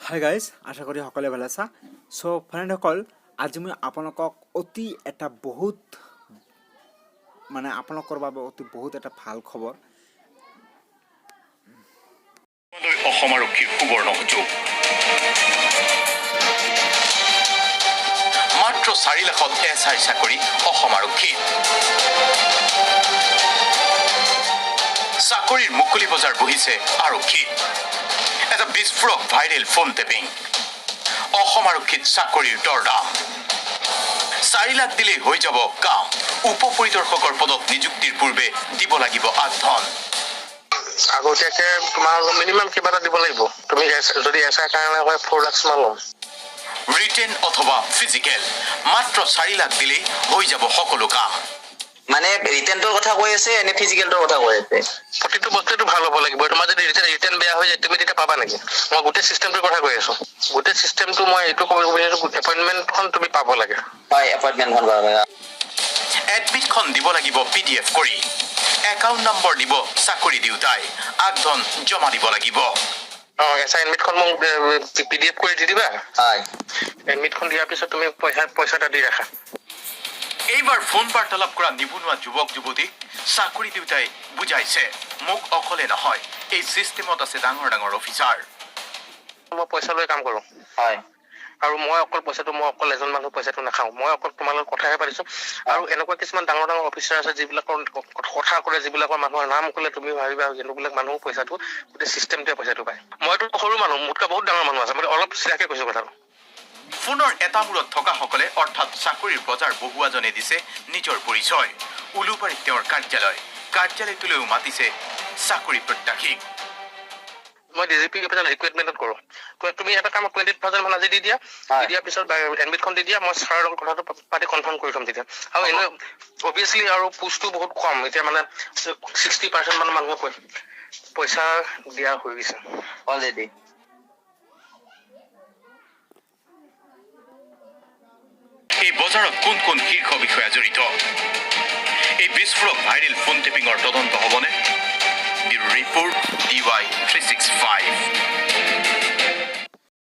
Hi guys, আশা কৰি সকলোৱে ভাল আছা। চ' ফ্ৰেণ্ডসকল, আজি মই আপোনালোকক অতি এটা বহুত আপোনালোকৰ বাবে বহুত এটা ভাল খবৰ। অসম আৰক্ষীৰ সুবৰ্ণ সুযোগ। মাত্ৰ 4 লাখত SI চাকৰি অসম আৰক্ষী। চাকৰিৰ মুকলি বজাৰ বহিছে আৰক্ষী। এটা বিস্ফোৰক ভাইৰেল ফোন টেপিং। অসম আৰক্ষীত চাকৰিৰ দৰদাম 4 লাখ দিলেই হৈ যাব কাম। উপ পৰিদৰ্শকৰ পদত নিযুক্তিৰ পূৰ্বে দিব লাগিব আগধন। আগতীয়াকে তোমাৰ মিনিমাম কিবা এটা দিব লাগিব। তুমি যদি এছআই কাৰণে হয় 4 লাখ মান ল'ম। ৰিটেন অথবা ফিজিকেল মাত্ৰ 4 লাখ দিলেই হৈ যাব সকলো কাম। মানে ৰিটেনটোৰ কথা কৈ আছে নে ফিজিকেলটোৰ কথা কৈ আছে? প্ৰতিটো বস্তুটো ভাল হ'ব লাগিব। তোমাৰ যদি ৰিটেন বেয়া হৈ যায় তুমি তেতিয়া পাবা নেকি? মই গোটেই চিষ্টেমটোৰ কথা কৈ আছো। গোটেই চিষ্টেমটো মই এইটো ক'ব বিচাৰিছো, এপইণ্টমেণ্টখন তুমি পাব লাগে। হয়, এপইণ্টমেণ্টখন পাব লাগে। এডমিটখন দিব লাগিব PDF কৰি। একাউণ্ট নম্বৰ দিব চাকৰি দিওঁতাই। আগধন জমা দিব লাগিব। এছআই এডমিটখন মোক PDF কৰি দি দিবা। হয়, এডমিটখন দিয়াৰ পিছত তুমি পইচা এটা দি ৰাখা। এইবাৰ ফোন বাৰ্তালাপ কৰা নিবনুৱা যুৱক যুৱতীক চাকৰি দিওঁতাই বুজাইছে, মোক অকলে নহয়, এই চিষ্টেমত আছে ডাঙৰ ডাঙৰ অফিচাৰ। মই পইচা লৈ কাম কৰো। হয়, আৰু মই অকল এজন মানুহ পইচাটো নাখাওঁ। মই অকল তোমাৰ লগত কথাহে পাতিছো। আৰু এনেকুৱা কিছুমান ডাঙৰ ডাঙৰ অফিচাৰ আছে যিবিলাকৰ কথা কৰে, যিবিলাকৰ মানুহৰ নাম ক'লে তুমি ভাবিবা যিবিলাক মানুহ পইচাটো গোটেই চিষ্টেমটোৱে পইচাটো পায়। মইতো সৰু মানুহ, মোতকৈ বহুত ডাঙৰ মানুহ আছে। মই অলপ চিধাকে কৈছো কথাটো। ফোনৰ এটা মূৰত থকাসকলে অৰ্থাৎ চাকৰিৰ বজাৰ বহুৱাজনে দিছে নিজৰ পৰিচয়। উলুবাৰীত তেওঁৰ কাৰ্যালয়টোলৈও মাতিছে চাকৰি প্ৰত্যাশীক। মই DGP অফিচত ৰিক্ৰুইটমেণ্টত কৰো। তুমি এটা কাম 20,000 মান আজি দি দিয়া। দি দিয়াৰ পিছত এডমিটখন দি দিয়া। মই ছাৰৰ লগত কথাটো পাতি কনফাৰ্ম কৰি থম তেতিয়া। আৰু এনে অবভিয়াছলি আৰু পোষ্টটো বহুত কম। এতিয়া 60% মান মানুহে পইচা দিয়া হৈ গৈছে অলৰেডি। এই বজাৰত কোন কোন শীৰ্ষ বিষয়া জড়িত? এই বিস্ফোৰক ভাইৰেল ফোন টেপিঙৰ তদন্ত হ'বনে? Bureau report DY365।